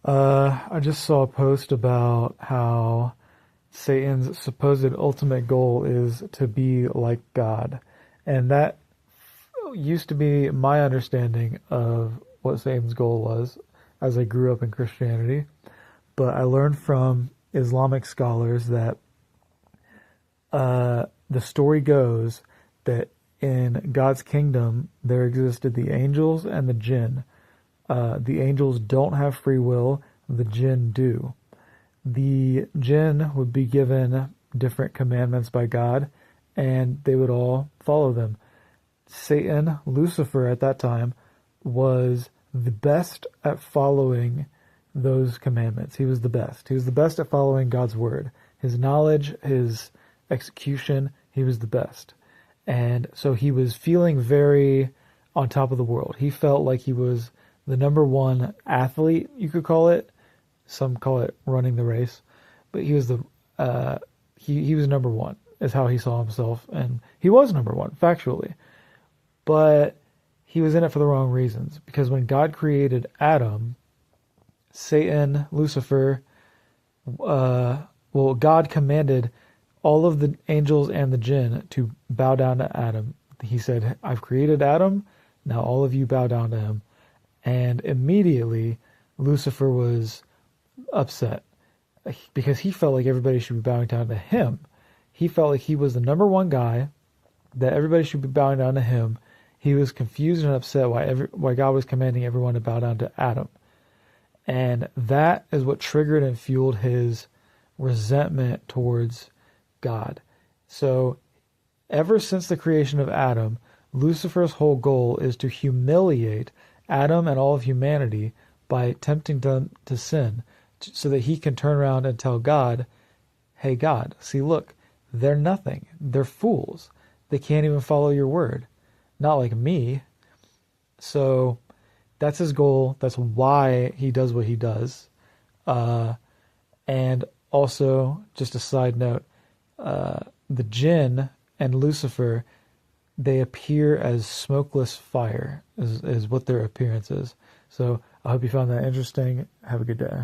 I just saw a post about how Satan's supposed ultimate goal is to be like God. And that used to be my understanding of what Satan's goal was as I grew up in Christianity. But I learned from Islamic scholars that the story goes that in God's kingdom there existed the angels and the jinn. The angels don't have free will, the jinn do. The jinn would be given different commandments by God, and they would all follow them. Satan, Lucifer at that time, was the best at following those commandments. He was the best. He was the best at following God's word. His knowledge, his execution, he was the best. And so he was feeling very on top of the world. He felt like he was the number one athlete, you could call it. Some call it running the race, but he was he was number one, is how he saw himself, and he was number one factually. But he was in it for the wrong reasons, because when God created Adam, Satan, Lucifer, God commanded all of the angels and the jinn to bow down to Adam. He said, "I've created Adam, now all of you bow down to him." And immediately Lucifer was upset because he felt like everybody should be bowing down to him. He felt like he was the number one guy, that everybody should be bowing down to him. He was confused and upset why God was commanding everyone to bow down to Adam. And that is what triggered and fueled his resentment towards God. So ever since the creation of Adam, Lucifer's whole goal is to humiliate Adam and all of humanity by tempting them to sin, so that he can turn around and tell God, "Hey God, see, look, they're nothing. They're fools. They can't even follow your word. Not like me." So that's his goal. That's why he does what he does. And also, just a side note, the jinn and Lucifer, they appear as smokeless fire, is what their appearance is. So I hope you found that interesting. Have a good day.